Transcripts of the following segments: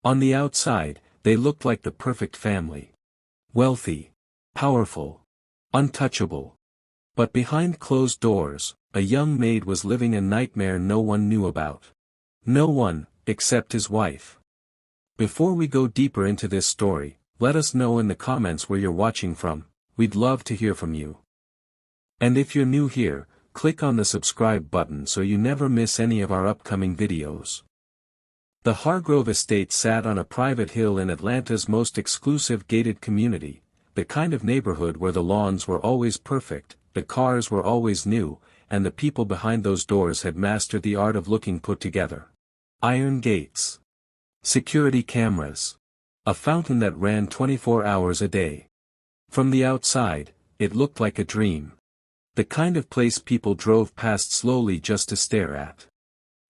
On the outside, they looked like the perfect family. Wealthy. Powerful. Untouchable. But behind closed doors, a young maid was living a nightmare no one knew about. No one, except his wife. Before we go deeper into this story, let us know in the comments where you're watching from. We'd love to hear from you. And if you're new here, click on the subscribe button so you never miss any of our upcoming videos. The Hargrove estate sat on a private hill in Atlanta's most exclusive gated community, the kind of neighborhood where the lawns were always perfect, the cars were always new, and the people behind those doors had mastered the art of looking put together. Iron gates. Security cameras. A fountain that ran 24 hours a day. From the outside, it looked like a dream. The kind of place people drove past slowly just to stare at.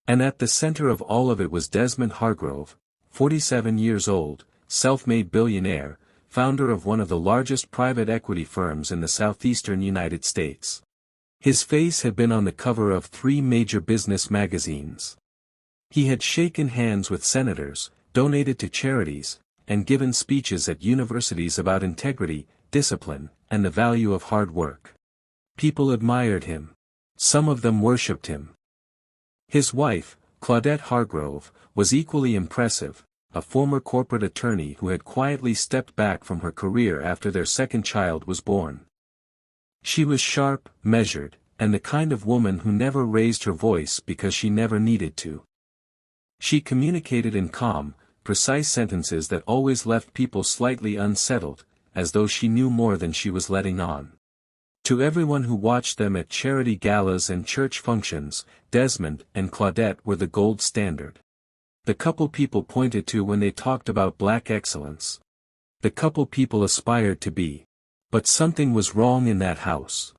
And at the center of all of it was Desmond Hargrove, 47 years old, self-made billionaire, founder of one of the largest private equity firms in the southeastern United States. His face had been on the cover of 3 major business magazines. He had shaken hands with senators, donated to charities, and given speeches at universities about integrity, discipline, and the value of hard work. People admired him. Some of them worshipped him. His wife, Claudette Hargrove, was equally impressive, a former corporate attorney who had quietly stepped back from her career after their second child was born. She was sharp, measured, and the kind of woman who never raised her voice because she never needed to. She communicated in calm, precise sentences that always left people slightly unsettled, as though she knew more than she was letting on. To everyone who watched them at charity galas and church functions, Desmond and Claudette were the gold standard. The couple people pointed to when they talked about black excellence. The couple people aspired to be. But something was wrong in that house.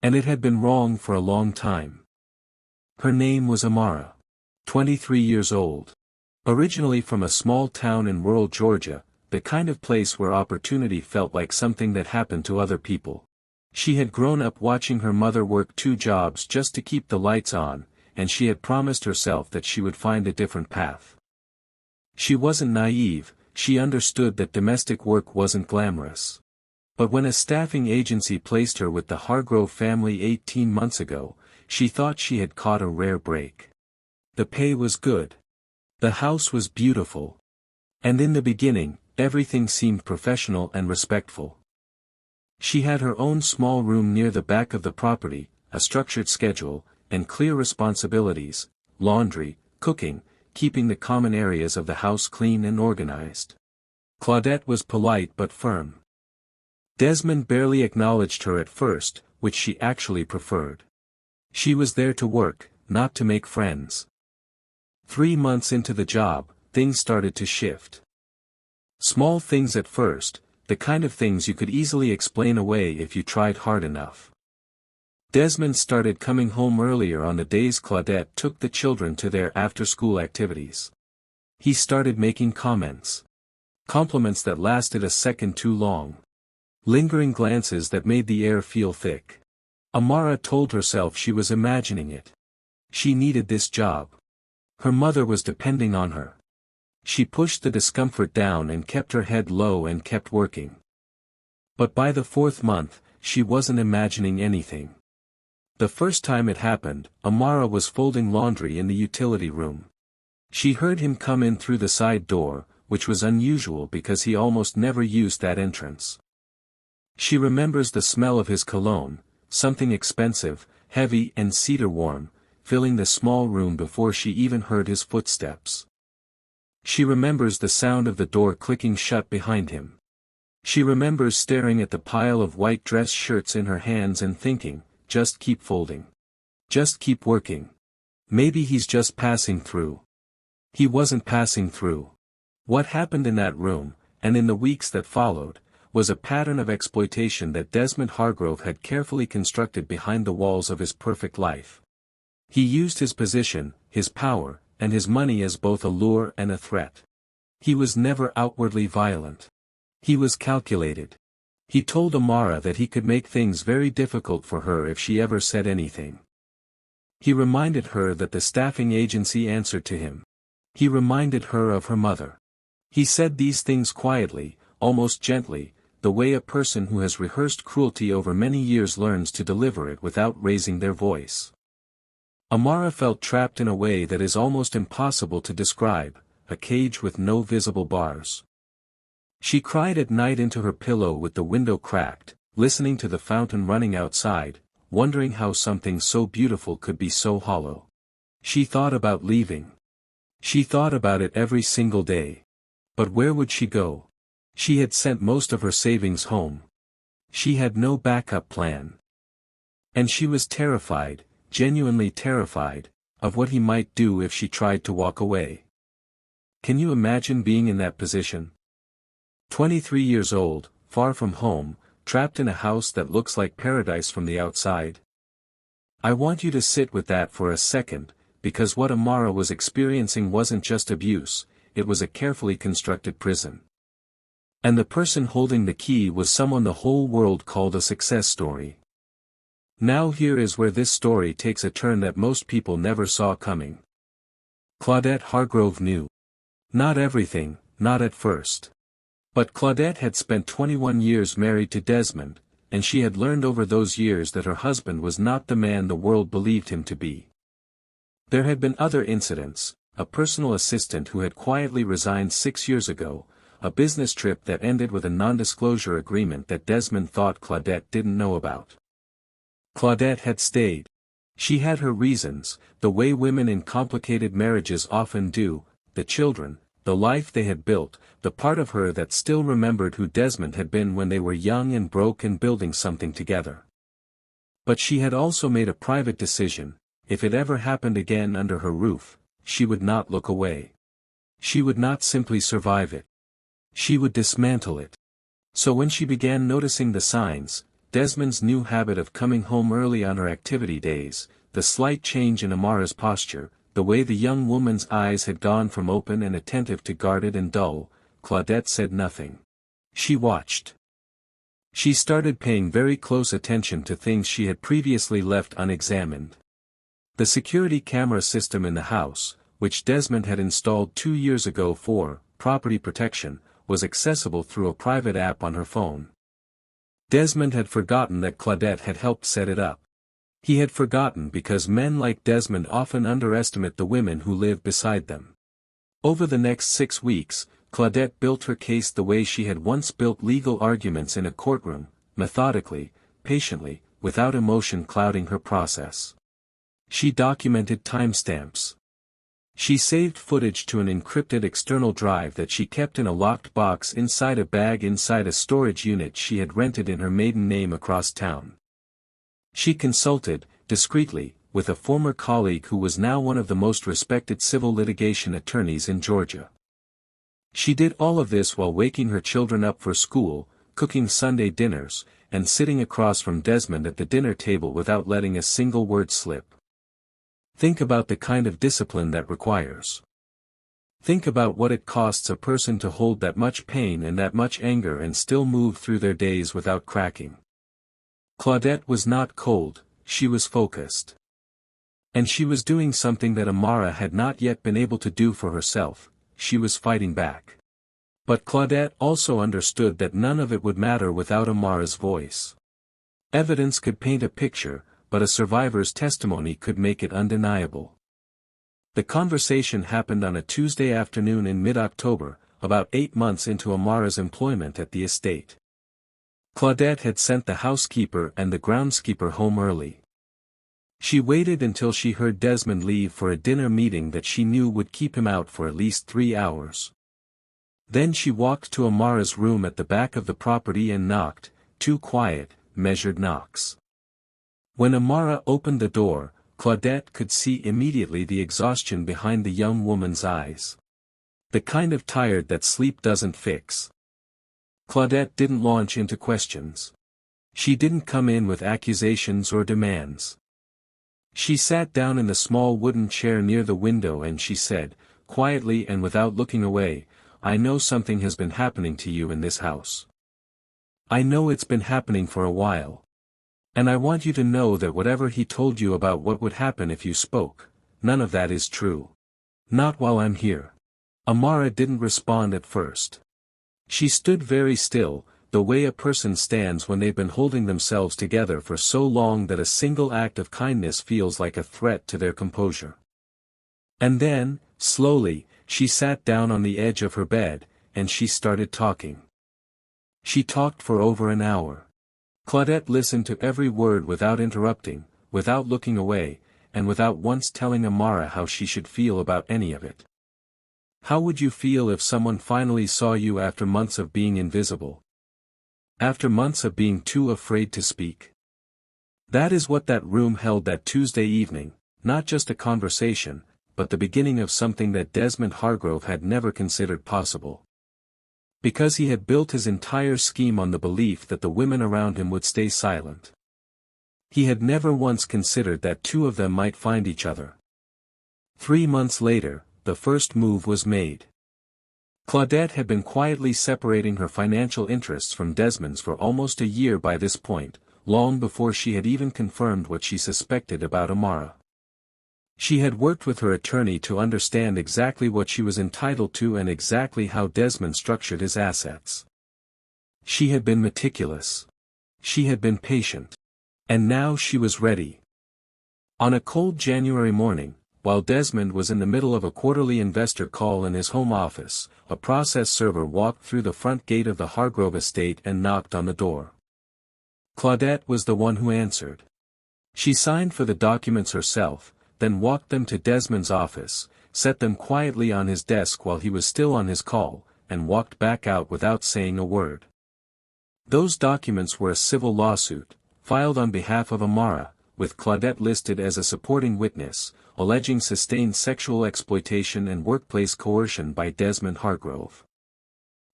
And it had been wrong for a long time. Her name was Amara. 23 years old. Originally from a small town in rural Georgia, the kind of place where opportunity felt like something that happened to other people. She had grown up watching her mother work 2 jobs just to keep the lights on, and she had promised herself that she would find a different path. She wasn't naive, she understood that domestic work wasn't glamorous. But when a staffing agency placed her with the Hargrove family 18 months ago, she thought she had caught a rare break. The pay was good. The house was beautiful. And in the beginning, everything seemed professional and respectful. She had her own small room near the back of the property, a structured schedule, and clear responsibilities: laundry, cooking, keeping the common areas of the house clean and organized. Claudette was polite but firm. Desmond barely acknowledged her at first, which she actually preferred. She was there to work, not to make friends. 3 months into the job, things started to shift. Small things at first, the kind of things you could easily explain away if you tried hard enough. Desmond started coming home earlier on the days Claudette took the children to their after-school activities. He started making comments. Compliments that lasted a second too long. Lingering glances that made the air feel thick. Amara told herself she was imagining it. She needed this job. Her mother was depending on her. She pushed the discomfort down and kept her head low and kept working. But by the 4th month, she wasn't imagining anything. The first time it happened, Amara was folding laundry in the utility room. She heard him come in through the side door, which was unusual because he almost never used that entrance. She remembers the smell of his cologne, something expensive, heavy and cedar warm, filling the small room before she even heard his footsteps. She remembers the sound of the door clicking shut behind him. She remembers staring at the pile of white dress shirts in her hands and thinking, just keep folding. Just keep working. Maybe he's just passing through. He wasn't passing through. What happened in that room, and in the weeks that followed, was a pattern of exploitation that Desmond Hargrove had carefully constructed behind the walls of his perfect life. He used his position, his power, and his money as both a lure and a threat. He was never outwardly violent. He was calculated. He told Amara that he could make things very difficult for her if she ever said anything. He reminded her that the staffing agency answered to him. He reminded her of her mother. He said these things quietly, almost gently, the way a person who has rehearsed cruelty over many years learns to deliver it without raising their voice. Amara felt trapped in a way that is almost impossible to describe, a cage with no visible bars. She cried at night into her pillow with the window cracked, listening to the fountain running outside, wondering how something so beautiful could be so hollow. She thought about leaving. She thought about it every single day. But where would she go? She had sent most of her savings home. She had no backup plan. And she was terrified, genuinely terrified, of what he might do if she tried to walk away. Can you imagine being in that position? 23 years old, far from home, trapped in a house that looks like paradise from the outside? I want you to sit with that for a second, because what Amara was experiencing wasn't just abuse, it was a carefully constructed prison. And the person holding the key was someone the whole world called a success story. Now here is where this story takes a turn that most people never saw coming. Claudette Hargrove knew. Not everything, not at first. But Claudette had spent 21 years married to Desmond, and she had learned over those years that her husband was not the man the world believed him to be. There had been other incidents, a personal assistant who had quietly resigned 6 years ago, a business trip that ended with a non-disclosure agreement that Desmond thought Claudette didn't know about. Claudette had stayed. She had her reasons, the way women in complicated marriages often do, the children, the life they had built, the part of her that still remembered who Desmond had been when they were young and broke and building something together. But she had also made a private decision: if it ever happened again under her roof, she would not look away. She would not simply survive it. She would dismantle it. So when she began noticing the signs, Desmond's new habit of coming home early on her activity days, the slight change in Amara's posture, the way the young woman's eyes had gone from open and attentive to guarded and dull, Claudette said nothing. She watched. She started paying very close attention to things she had previously left unexamined. The security camera system in the house, which Desmond had installed 2 years ago for property protection, was accessible through a private app on her phone. Desmond had forgotten that Claudette had helped set it up. He had forgotten because men like Desmond often underestimate the women who live beside them. Over the next 6 weeks, Claudette built her case the way she had once built legal arguments in a courtroom, methodically, patiently, without emotion clouding her process. She documented timestamps. She saved footage to an encrypted external drive that she kept in a locked box inside a bag inside a storage unit she had rented in her maiden name across town. She consulted, discreetly, with a former colleague who was now one of the most respected civil litigation attorneys in Georgia. She did all of this while waking her children up for school, cooking Sunday dinners, and sitting across from Desmond at the dinner table without letting a single word slip. Think about the kind of discipline that requires. Think about what it costs a person to hold that much pain and that much anger and still move through their days without cracking. Claudette was not cold, she was focused. And she was doing something that Amara had not yet been able to do for herself: she was fighting back. But Claudette also understood that none of it would matter without Amara's voice. Evidence could paint a picture, but a survivor's testimony could make it undeniable. The conversation happened on a Tuesday afternoon in mid-October, about 8 months into Amara's employment at the estate. Claudette had sent the housekeeper and the groundskeeper home early. She waited until she heard Desmond leave for a dinner meeting that she knew would keep him out for at least 3 hours. Then she walked to Amara's room at the back of the property and knocked, 2 quiet, measured knocks. When Amara opened the door, Claudette could see immediately the exhaustion behind the young woman's eyes. The kind of tired that sleep doesn't fix. Claudette didn't launch into questions. She didn't come in with accusations or demands. She sat down in the small wooden chair near the window and she said, quietly and without looking away, "I know something has been happening to you in this house. I know it's been happening for a while. And I want you to know that whatever he told you about what would happen if you spoke, none of that is true. Not while I'm here. Amara didn't respond at first. She stood very still, the way a person stands when they've been holding themselves together for so long that a single act of kindness feels like a threat to their composure. And then, slowly, she sat down on the edge of her bed, and she started talking. She talked for over an hour. Claudette listened to every word without interrupting, without looking away, and without once telling Amara how she should feel about any of it. How would you feel if someone finally saw you after months of being invisible? After months of being too afraid to speak? That is what that room held that Tuesday evening, not just a conversation, but the beginning of something that Desmond Hargrove had never considered possible. Because he had built his entire scheme on the belief that the women around him would stay silent. He had never once considered that two of them might find each other. 3 months later, the first move was made. Claudette had been quietly separating her financial interests from Desmond's for almost a year by this point, long before she had even confirmed what she suspected about Amara. She had worked with her attorney to understand exactly what she was entitled to and exactly how Desmond structured his assets. She had been meticulous. She had been patient. And now she was ready. On a cold January morning, while Desmond was in the middle of a quarterly investor call in his home office, a process server walked through the front gate of the Hargrove estate and knocked on the door. Claudette was the one who answered. She signed for the documents herself, then walked them to Desmond's office, set them quietly on his desk while he was still on his call, and walked back out without saying a word. Those documents were a civil lawsuit, filed on behalf of Amara, with Claudette listed as a supporting witness, alleging sustained sexual exploitation and workplace coercion by Desmond Hargrove.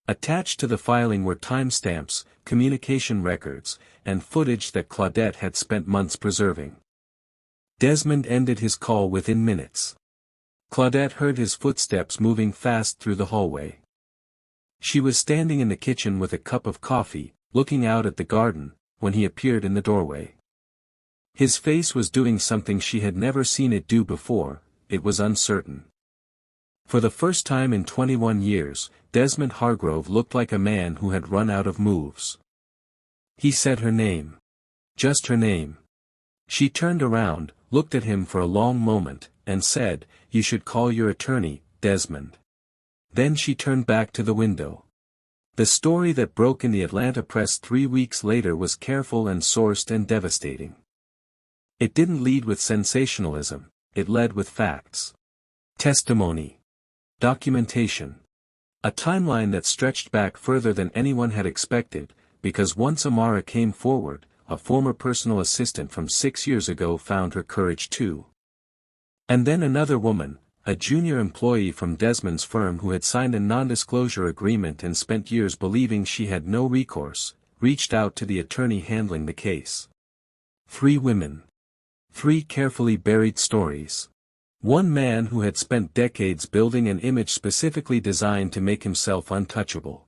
Attached to the filing were timestamps, communication records, and footage that Claudette had spent months preserving. Desmond ended his call within minutes. Claudette heard his footsteps moving fast through the hallway. She was standing in the kitchen with a cup of coffee, looking out at the garden, when he appeared in the doorway. His face was doing something she had never seen it do before, it was uncertain. For the first time in 21 years, Desmond Hargrove looked like a man who had run out of moves. He said her name. Just her name. She turned around, looked at him for a long moment, and said, "You should call your attorney, Desmond." Then she turned back to the window. The story that broke in the Atlanta press 3 weeks later was careful and sourced and devastating. It didn't lead with sensationalism, it led with facts. Testimony. Documentation. A timeline that stretched back further than anyone had expected, because once Amara came forward, a former personal assistant from 6 years ago found her courage too. And then another woman, a junior employee from Desmond's firm who had signed a non-disclosure agreement and spent years believing she had no recourse, reached out to the attorney handling the case. 3 women. 3 carefully buried stories. One man who had spent decades building an image specifically designed to make himself untouchable.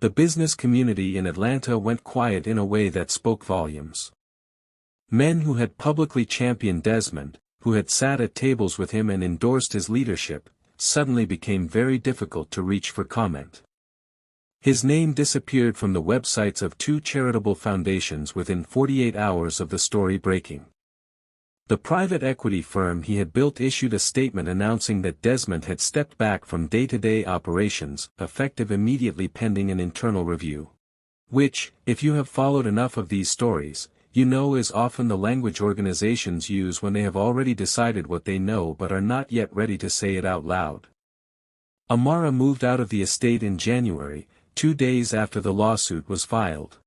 The business community in Atlanta went quiet in a way that spoke volumes. Men who had publicly championed Desmond, who had sat at tables with him and endorsed his leadership, suddenly became very difficult to reach for comment. His name disappeared from the websites of 2 charitable foundations within 48 hours of the story breaking. The private equity firm he had built issued a statement announcing that Desmond had stepped back from day-to-day operations, effective immediately pending an internal review. Which, if you have followed enough of these stories, you know is often the language organizations use when they have already decided what they know but are not yet ready to say it out loud. Amara moved out of the estate in January, 2 days after the lawsuit was filed.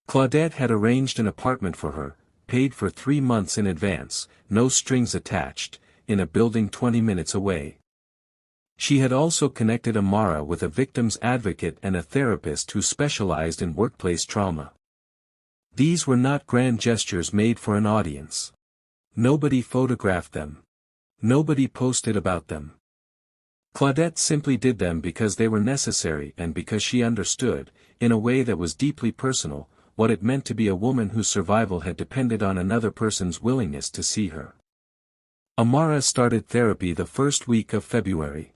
Claudette had arranged an apartment for her, paid for 3 months in advance, no strings attached, in a building 20 minutes away. She had also connected Amara with a victim's advocate and a therapist who specialized in workplace trauma. These were not grand gestures made for an audience. Nobody photographed them. Nobody posted about them. Claudette simply did them because they were necessary and because she understood, in a way that was deeply personal, what it meant to be a woman whose survival had depended on another person's willingness to see her. Amara started therapy the first week of February.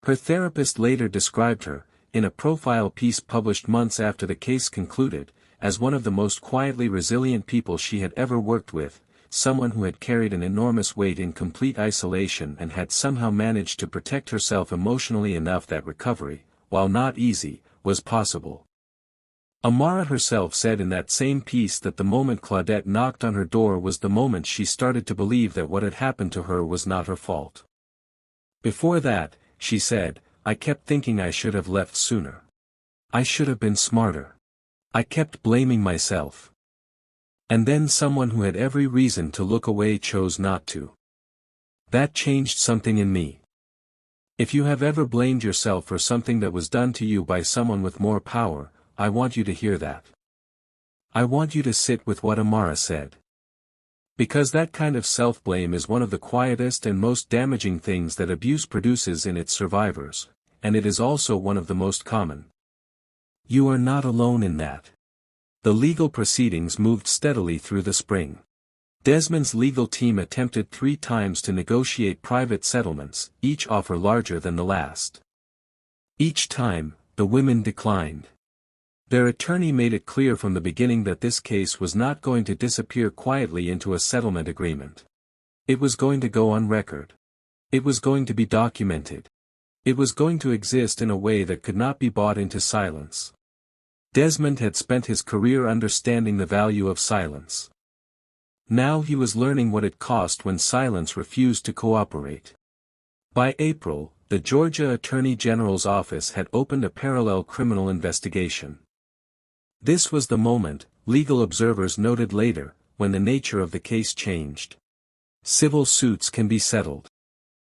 Her therapist later described her, in a profile piece published months after the case concluded, as one of the most quietly resilient people she had ever worked with, someone who had carried an enormous weight in complete isolation and had somehow managed to protect herself emotionally enough that recovery, while not easy, was possible. Amara herself said in that same piece that the moment Claudette knocked on her door was the moment she started to believe that what had happened to her was not her fault. Before that, she said, I kept thinking I should have left sooner. I should have been smarter. I kept blaming myself. And then someone who had every reason to look away chose not to. That changed something in me. If you have ever blamed yourself for something that was done to you by someone with more power, I want you to hear that. I want you to sit with what Amara said. Because that kind of self-blame is one of the quietest and most damaging things that abuse produces in its survivors, and it is also one of the most common. You are not alone in that. The legal proceedings moved steadily through the spring. Desmond's legal team attempted 3 times to negotiate private settlements, each offer larger than the last. Each time, the women declined. Their attorney made it clear from the beginning that this case was not going to disappear quietly into a settlement agreement. It was going to go on record. It was going to be documented. It was going to exist in a way that could not be bought into silence. Desmond had spent his career understanding the value of silence. Now he was learning what it cost when silence refused to cooperate. By April, the Georgia Attorney General's office had opened a parallel criminal investigation. This was the moment, legal observers noted later, when the nature of the case changed. Civil suits can be settled.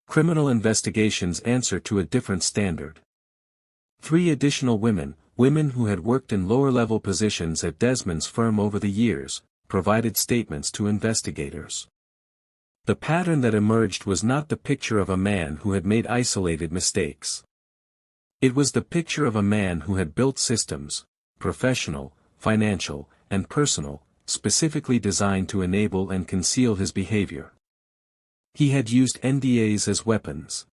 Criminal investigations answer to a different standard. 3 additional women who had worked in lower-level positions at Desmond's firm over the years, provided statements to investigators. The pattern that emerged was not the picture of a man who had made isolated mistakes. It was the picture of a man who had built systems, professional, financial, and personal, specifically designed to enable and conceal his behavior. He had used NDAs as weapons.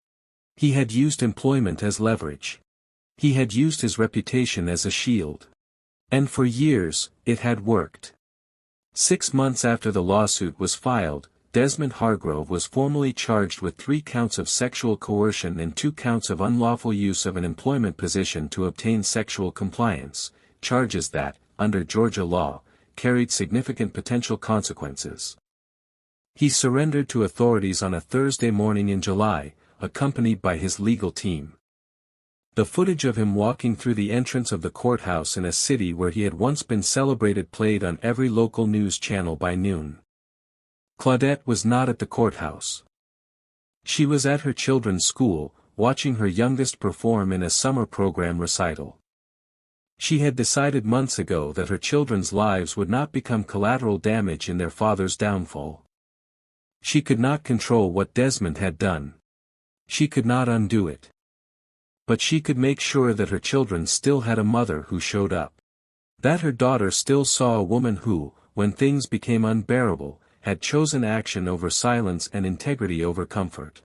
He had used employment as leverage. He had used his reputation as a shield. And for years, it had worked. 6 months after the lawsuit was filed, Desmond Hargrove was formally charged with 3 counts of sexual coercion and 2 counts of unlawful use of an employment position to obtain sexual compliance, charges that, under Georgia law, carried significant potential consequences. He surrendered to authorities on a Thursday morning in July, accompanied by his legal team. The footage of him walking through the entrance of the courthouse in a city where he had once been celebrated played on every local news channel by noon. Claudette was not at the courthouse. She was at her children's school, watching her youngest perform in a summer program recital. She had decided months ago that her children's lives would not become collateral damage in their father's downfall. She could not control what Desmond had done. She could not undo it. But she could make sure that her children still had a mother who showed up. That her daughter still saw a woman who, when things became unbearable, had chosen action over silence and integrity over comfort.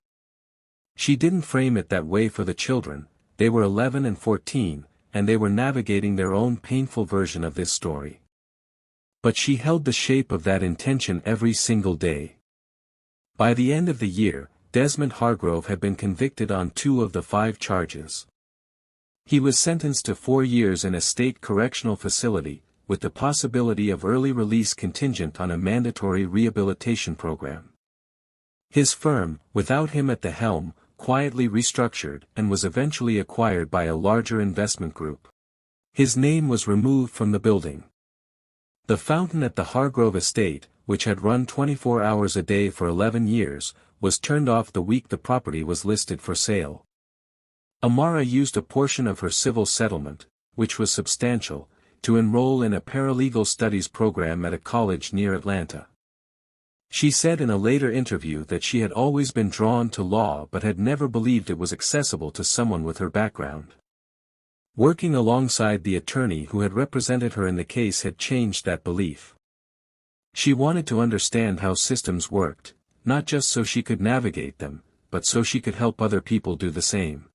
She didn't frame it that way for the children. They were 11 and 14, and they were navigating their own painful version of this story. But she held the shape of that intention every single day. By the end of the year, Desmond Hargrove had been convicted on 2 of the 5 charges. He was sentenced to 4 years in a state correctional facility, with the possibility of early release contingent on a mandatory rehabilitation program. His firm, without him at the helm, quietly restructured and was eventually acquired by a larger investment group. His name was removed from the building. The fountain at the Hargrove estate, which had run 24 hours a day for 11 years, was turned off the week the property was listed for sale. Amara used a portion of her civil settlement, which was substantial, to enroll in a paralegal studies program at a college near Atlanta. She said in a later interview that she had always been drawn to law but had never believed it was accessible to someone with her background. Working alongside the attorney who had represented her in the case had changed that belief. She wanted to understand how systems worked, not just so she could navigate them, but so she could help other people do the same.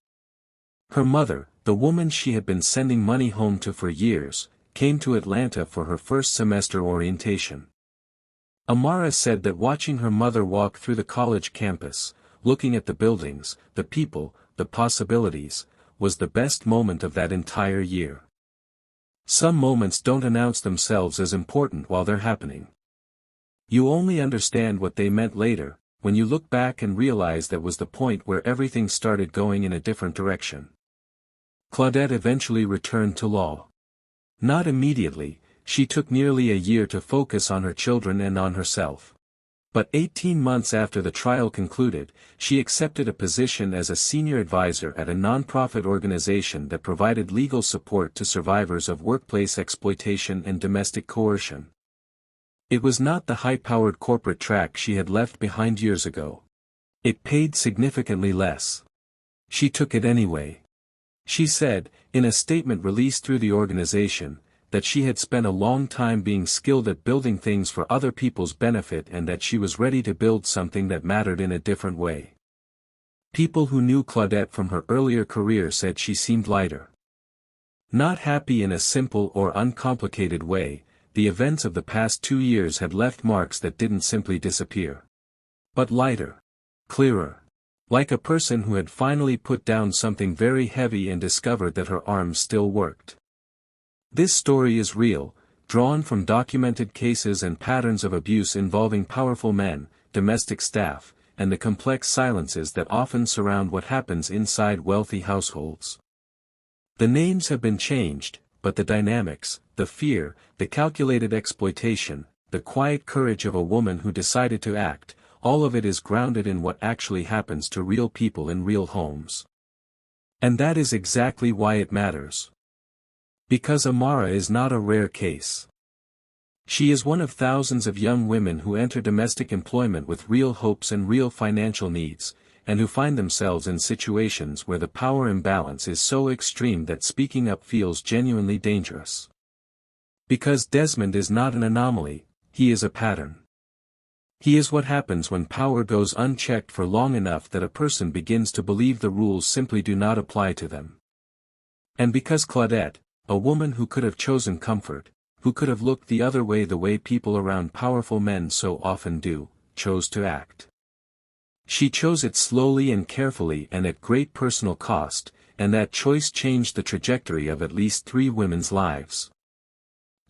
Her mother, the woman she had been sending money home to for years, came to Atlanta for her first semester orientation. Amara said that watching her mother walk through the college campus, looking at the buildings, the people, the possibilities, was the best moment of that entire year. Some moments don't announce themselves as important while they're happening. You only understand what they meant later, when you look back and realize that was the point where everything started going in a different direction. Claudette eventually returned to law. Not immediately, she took nearly a year to focus on her children and on herself. But 18 months after the trial concluded, she accepted a position as a senior advisor at a nonprofit organization that provided legal support to survivors of workplace exploitation and domestic coercion. It was not the high-powered corporate track she had left behind years ago. It paid significantly less. She took it anyway. She said, in a statement released through the organization, that she had spent a long time being skilled at building things for other people's benefit and that she was ready to build something that mattered in a different way. People who knew Claudette from her earlier career said she seemed lighter. Not happy in a simple or uncomplicated way, the events of the past 2 years had left marks that didn't simply disappear. But lighter. Clearer. Like a person who had finally put down something very heavy and discovered that her arms still worked. This story is real, drawn from documented cases and patterns of abuse involving powerful men, domestic staff, and the complex silences that often surround what happens inside wealthy households. The names have been changed, but the dynamics, the fear, the calculated exploitation, the quiet courage of a woman who decided to act, all of it is grounded in what actually happens to real people in real homes. And that is exactly why it matters. Because Amara is not a rare case. She is one of thousands of young women who enter domestic employment with real hopes and real financial needs, and who find themselves in situations where the power imbalance is so extreme that speaking up feels genuinely dangerous. Because Desmond is not an anomaly, he is a pattern. He is what happens when power goes unchecked for long enough that a person begins to believe the rules simply do not apply to them. And because Claudette, a woman who could have chosen comfort, who could have looked the other way the way people around powerful men so often do, chose to act. She chose it slowly and carefully and at great personal cost, and that choice changed the trajectory of at least 3 women's lives.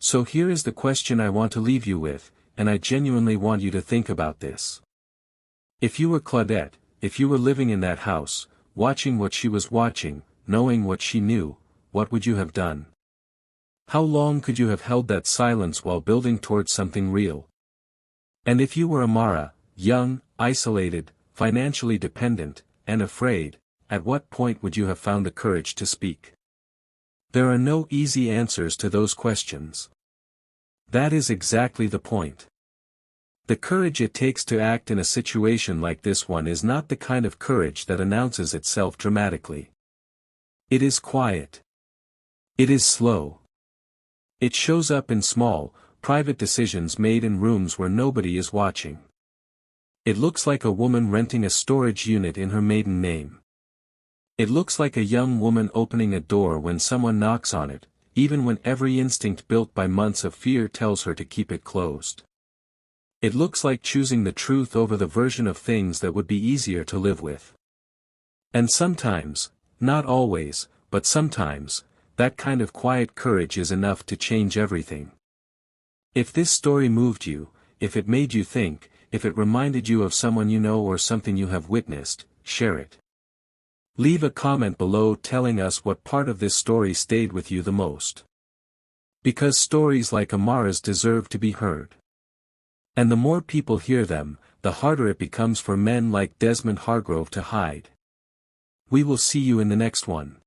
So here is the question I want to leave you with, and I genuinely want you to think about this. If you were Claudette, if you were living in that house, watching what she was watching, knowing what she knew, what would you have done? How long could you have held that silence while building towards something real? And if you were Amara, young, isolated, financially dependent, and afraid, at what point would you have found the courage to speak? There are no easy answers to those questions. That is exactly the point. The courage it takes to act in a situation like this one is not the kind of courage that announces itself dramatically. It is quiet. It is slow. It shows up in small, private decisions made in rooms where nobody is watching. It looks like a woman renting a storage unit in her maiden name. It looks like a young woman opening a door when someone knocks on it, even when every instinct built by months of fear tells her to keep it closed. It looks like choosing the truth over the version of things that would be easier to live with. And sometimes, not always, but sometimes, that kind of quiet courage is enough to change everything. If this story moved you, if it made you think, if it reminded you of someone you know or something you have witnessed, share it. Leave a comment below telling us what part of this story stayed with you the most. Because stories like Amara's deserve to be heard. And the more people hear them, the harder it becomes for men like Desmond Hargrove to hide. We will see you in the next one.